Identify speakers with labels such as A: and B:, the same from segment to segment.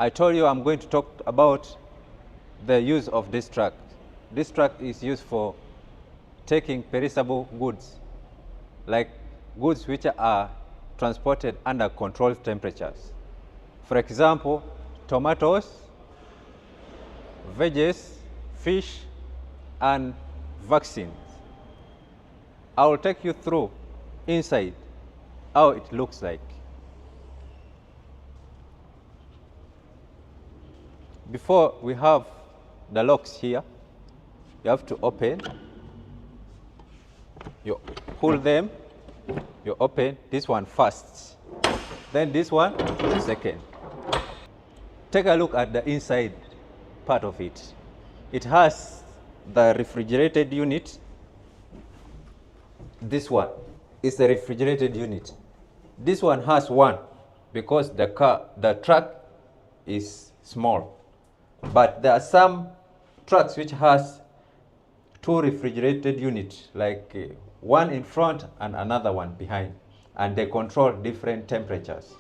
A: I told you I'm going to talk about the use of this truck. This truck is used for taking perishable goods, like goods which are transported under controlled temperatures. For example, tomatoes, veggies, fish, and vaccines. I will take you through inside how it looks like. Before we have the locks here, you have to open. You pull them, you open this one first, then this one second. Take a look at the inside part of it. It has the refrigerated unit. This one is the refrigerated unit. This one has one because the truck is small. But there are some trucks which has two refrigerated units, like one in front and another one behind, and they control different temperatures.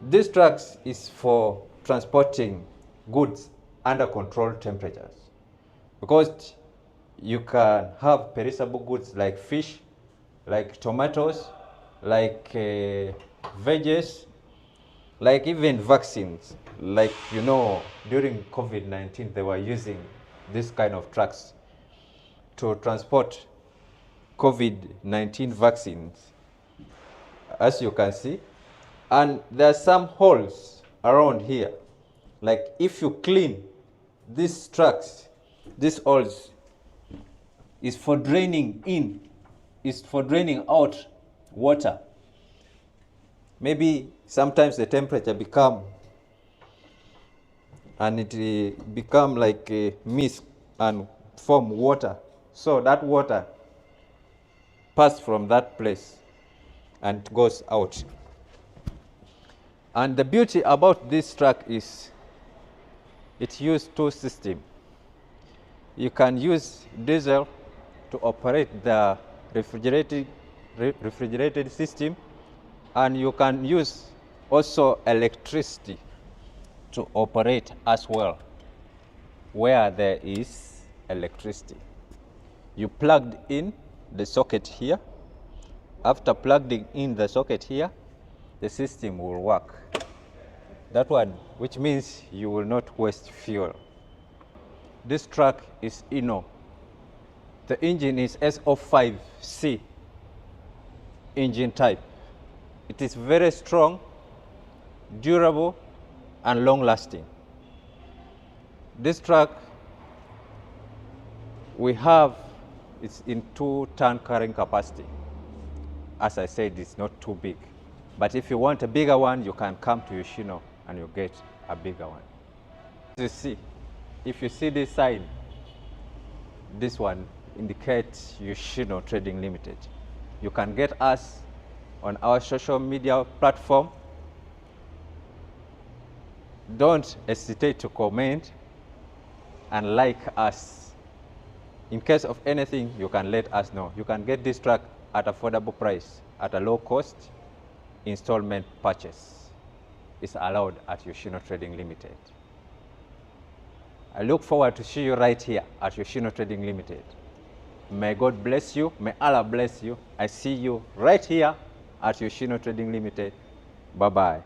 A: This truck is for transporting goods under controlled temperatures, because you can have perishable goods like fish, like tomatoes, like veggies, like even vaccines. Like, you know, during COVID-19, they were using this kind of trucks to transport COVID-19 vaccines, as you can see. And there are some holes around here. Like, if you clean these trucks, these holes is for draining in, is for draining out water. Maybe sometimes the temperature become, and it become like a mist and form water. So that water pass from that place and goes out. And the beauty about this truck is it uses two systems. You can use diesel to operate the refrigerated system, and you can use also electricity to operate as well, where there is electricity. You plugged in the socket here. After plugging in the socket here, the system will work. That one, which means you will not waste fuel. This truck is HINO. The engine is S05C engine type. It is very strong, durable, and long-lasting. This truck we have is in 2-ton carrying capacity. As I said, it's not too big. But if you want a bigger one, you can come to Yoshino and you get a bigger one. You see, if you see this sign, this one indicates Yoshino-Trading Limited. You can get us on our social media platform. Don't hesitate to comment and like us. In case of anything, you can let us know. You can get this truck at affordable price, at a low cost. Installment purchase is allowed at Yoshino-Trading Limited. I look forward to see you right here at Yoshino-Trading Limited. May God bless you. May Allah bless you. I see you right here at Yoshino-Trading Limited. Bye-bye.